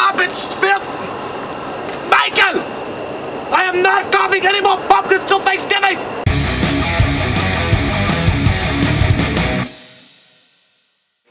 garbage, filth! Michael! I am not carving any more pumpkins till Thanksgiving!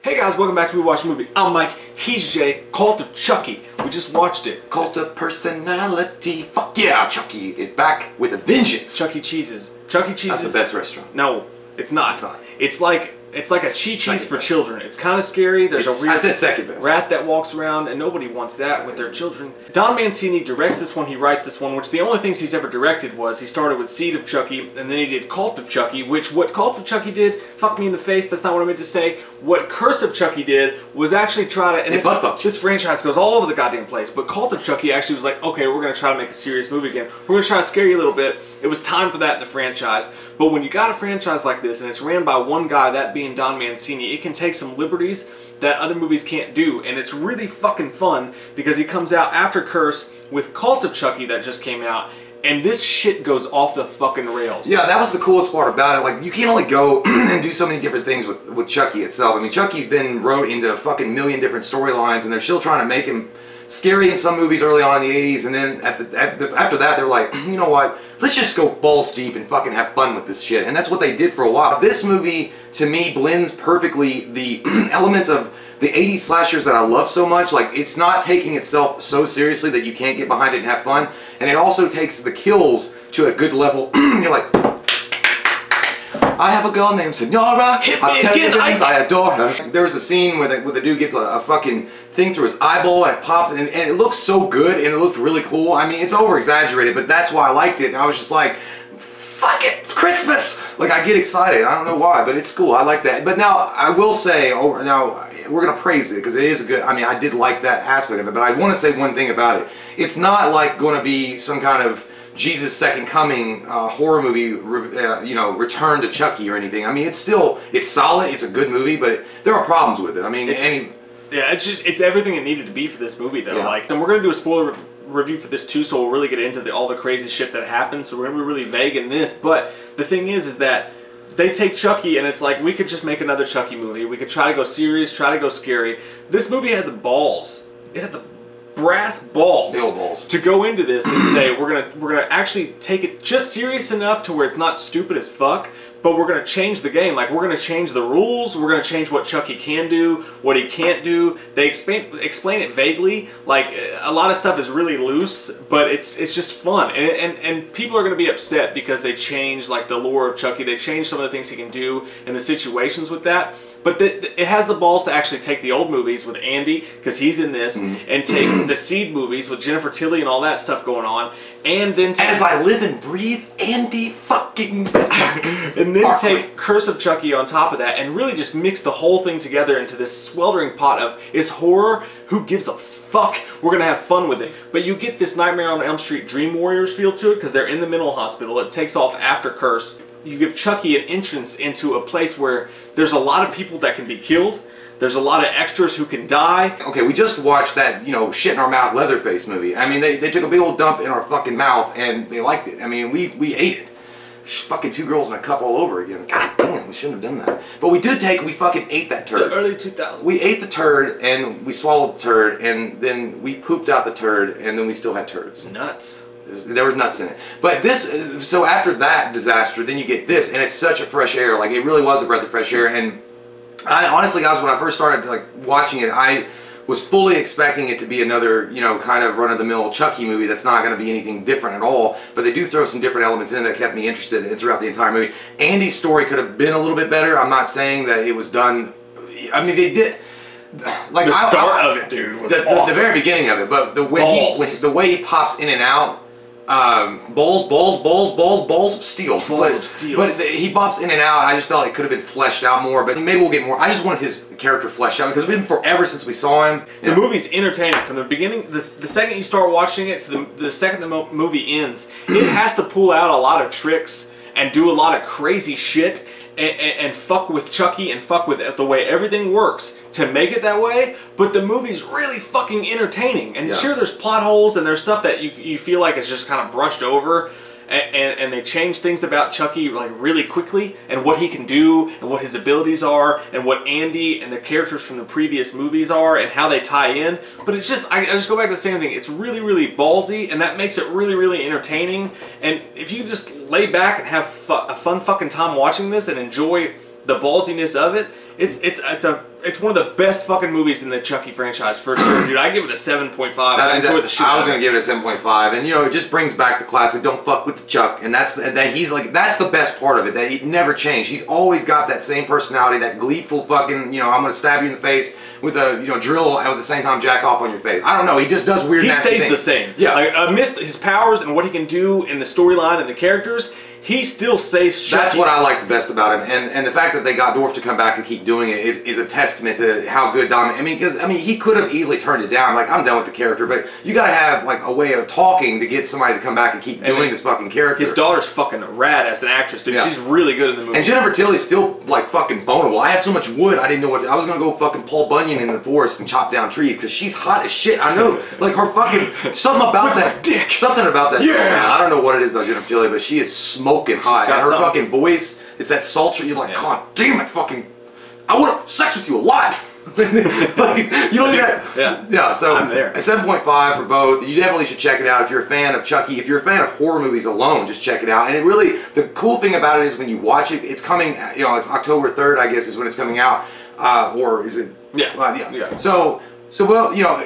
Hey guys, welcome back to We Watch a Movie. I'm Mike, he's Jay, Cult of Chucky. We just watched it. Cult of Personality. Fuck yeah, Chucky is back with a vengeance. Chuck E. Cheese's. Chuck E. Cheese's. That's the best restaurant. No, it's not. It's not. It's like a cheese for children. It's kind of scary. There's a weird I said second best. rat that walks around, and nobody wants that with their children. Don Mancini directs this one. He writes this one, which the only things he's ever directed was he started with Seed of Chucky, and then he did Cult of Chucky, which what Cult of Chucky did, fuck me in the face, that's not what I meant to say. What Curse of Chucky did was actually try to, and this franchise goes all over the goddamn place, but Cult of Chucky actually was like, okay, we're going to try to make a serious movie again. We're going to try to scare you a little bit. It was time for that in the franchise. But when you got a franchise like this, and it's ran by one guy, that being Don Mancini, it can take some liberties that other movies can't do. And it's really fucking fun because he comes out after Curse with Cult of Chucky that just came out. And this shit goes off the fucking rails. Yeah, that was the coolest part about it. Like, you can't only go and do so many different things with Chucky itself. I mean, Chucky's been wrote into a fucking million different storylines, and they're still trying to make him scary in some movies early on in the 80s, and then after that, they're like, you know what? Let's just go balls deep and fucking have fun with this shit. And that's what they did for a while. This movie, to me, blends perfectly the elements of the 80s slashers that I love so much. Like, it's not taking itself so seriously that you can't get behind it and have fun. And it also takes the kills to a good level. You're like, I have a girl named Senora. I'll tell you things, I adore her. There was a scene where the dude gets a fucking thing through his eyeball and it pops, and it looks so good and it looked really cool. I mean, it's over exaggerated, but that's why I liked it. And I was just like, fuck it, Christmas! Like, I get excited. I don't know why, but it's cool. I like that. But now, I will say, now, we're going to praise it because it is a good, I mean, I did like that aspect of it, but I want to say one thing about it. It's not like going to be some kind of Jesus' Second Coming horror movie, you know, Return to Chucky or anything. I mean, it's solid, it's a good movie, but there are problems with it. I mean, yeah, it's everything it needed to be for this movie, though. Yeah. Like, and we're gonna do a spoiler review for this too, so we'll really get into all the crazy shit that happens. So we're gonna be really vague in this. But the thing is that they take Chucky, and it's like we could just make another Chucky movie. We could try to go serious, try to go scary. This movie had the balls. It had the brass balls to go into this and say we're gonna actually take it just serious enough to where it's not stupid as fuck, but we're gonna change the game. Like, we're gonna change the rules. We're gonna change what Chucky can do, what he can't do. They explain it vaguely. Like, a lot of stuff is really loose, but it's just fun. And people are gonna be upset because they change like the lore of Chucky. They change some of the things he can do and the situations with that. But it has the balls to actually take the old movies with Andy, because he's in this, and take the Seed movies with Jennifer Tilly and all that stuff going on, and then take... As I live and breathe, Andy fucking... and then take Curse of Chucky on top of that, and really just mix the whole thing together into this sweltering pot of, is horror? Who gives a fuck? We're gonna have fun with it. But you get this Nightmare on Elm Street Dream Warriors feel to it, because they're in the mental hospital. It takes off after Curse. You give Chucky an entrance into a place where there's a lot of people that can be killed. There's a lot of extras who can die. Okay, we just watched that, you know, shit in our mouth Leatherface movie. I mean, they took a big old dump in our fucking mouth and they liked it. I mean, we ate it. Fucking two girls and a cup all over again. God damn, we shouldn't have done that. But we fucking ate that turd. The early 2000s. We ate the turd and we swallowed the turd and then we pooped out the turd and then we still had turds. Nuts. There was nuts in it. But this, so after that disaster, then you get this, and it's such a fresh air. Like, it really was a breath of fresh air. And I honestly, guys, when I first started like watching it, I was fully expecting it to be another, you know, kind of run-of-the-mill Chucky movie that's not going to be anything different at all. But they do throw some different elements in that kept me interested throughout the entire movie. Andy's story could have been a little bit better. I'm not saying that it was done. I mean, they did. Like, the start of it, dude, was awesome. The very beginning of it, but the way he pops in and out. Balls of steel. But he bops in and out. I just felt it could have been fleshed out more, but maybe we'll get more. I just wanted his character fleshed out because it's been forever since we saw him. The movie's entertaining from the beginning. The second you start watching it to the second the movie ends, it has to pull out a lot of tricks and do a lot of crazy shit and fuck with Chucky and fuck with the way everything works to make it that way, but the movie's really fucking entertaining. And sure, there's plot holes and there's stuff that you feel like is just kind of brushed over, and they change things about Chucky like really quickly, and what he can do, and what his abilities are, and what Andy and the characters from the previous movies are, and how they tie in. But it's just, I just go back to the same thing. It's really, really ballsy, and that makes it really, really entertaining. And if you just lay back and have a fun fucking time watching this and enjoy the ballsiness of it, it's one of the best fucking movies in the Chucky franchise for sure, dude. I give it a 7.5. I enjoy the shit. I was gonna give it a 7.5, and you know, it just brings back the classic "Don't fuck with the Chuck," and that's the best part of it. That he never changed. He's always got that same personality, that gleeful fucking, you know, I'm gonna stab you in the face with a, you know, drill, and at the same time jack off on your face. I don't know. He just does weird. He nasty stays things. the same. Yeah. Like, amidst his powers and what he can do in the storyline and the characters, he still stays Chucky. That's what I like the best about him, and the fact that they got Dorff to come back and keep doing it is a testament to how good Dom. I mean, because he could have easily turned it down. Like, I'm done with the character, but you got to have like a way of talking to get somebody to come back and keep doing this fucking character. His daughter's fucking rad as an actress, dude. Yeah. She's really good in the movie. And Jennifer Tilly's still like fucking boneable. I had so much wood, I didn't know what I was gonna go fucking Paul Bunyan in the forest and chop down trees because she's hot as shit. I know, like her fucking something about that dick. Something about that. Yeah. I don't know what it is about Jennifer Tilly, but she is smoking hot. And her fucking voice is that sultry. You're like, God damn it, fucking! I want to have sex with you a lot. Like, you don't do that. Yeah. Yeah. So I'm there. A 7.5 for both. You definitely should check it out if you're a fan of Chucky. If you're a fan of horror movies alone, just check it out. And it really, the cool thing about it is when you watch it, it's coming. You know, it's October 3rd, I guess, is when it's coming out. Or is it? Yeah. Yeah. So well, you know,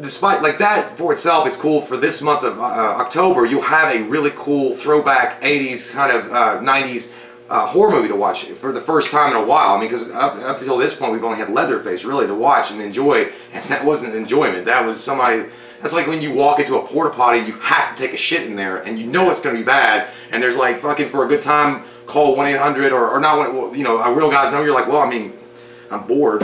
despite like that for itself is cool. For this month of October, you'll have a really cool throwback 80s kind of 90s horror movie to watch for the first time in a while. I mean, because up until this point, we've only had Leatherface really to watch and enjoy, and that wasn't enjoyment. That was somebody. That's like when you walk into a porta potty and you have to take a shit in there, and you know it's going to be bad, and there's like fucking for a good time, call 1-800 or not, you know, a real guy's number. You're like, well, I mean, I'm bored.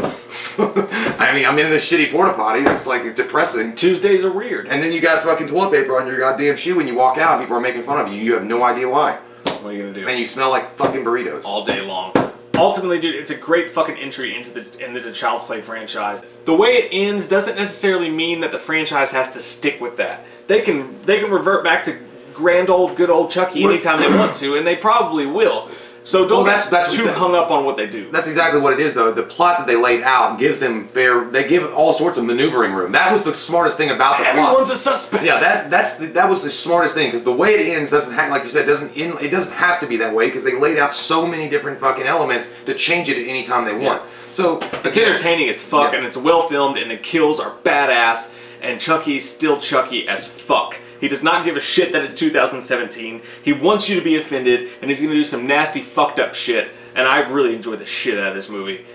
I mean, I'm in this shitty porta potty. It's like depressing. Tuesdays are weird. And then you got fucking toilet paper on your goddamn shoe when you walk out and people are making fun of you. You have no idea why. What are you gonna do? And you smell like fucking burritos. All day long. Ultimately, dude, it's a great fucking entry into the Child's Play franchise. The way it ends doesn't necessarily mean that the franchise has to stick with that. They can revert back to good old Chucky anytime they want to, and they probably will. So don't get too hung up on what they do. That's exactly what it is, though. The plot that they laid out gives them they give all sorts of maneuvering room. That was the smartest thing about the plot. Everyone's a suspect. Yeah, that was the smartest thing, because the way it ends doesn't have, like you said, it doesn't have to be that way, because they laid out so many different fucking elements to change it at any time they want. So it's entertaining as fuck, and it's well filmed, and the kills are badass, and Chucky's still Chucky as fuck. He does not give a shit that it's 2017. He wants you to be offended, and he's going to do some nasty, fucked up shit. And I really enjoyed the shit out of this movie.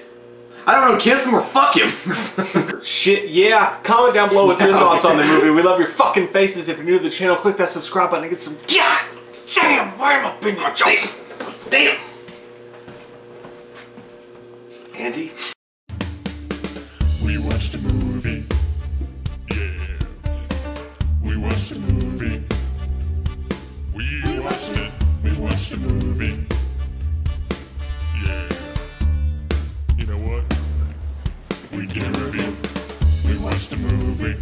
I don't know, kiss him or fuck him. Shit, yeah. Comment down below with your thoughts on the movie. We love your fucking faces. If you're new to the channel, click that subscribe button and get some... God damn, why am I being Joseph? Damn. Andy? We watched a movie. We watched a movie. We watched it. We watched a movie. Yeah. You know what? We did a review. We watched a movie.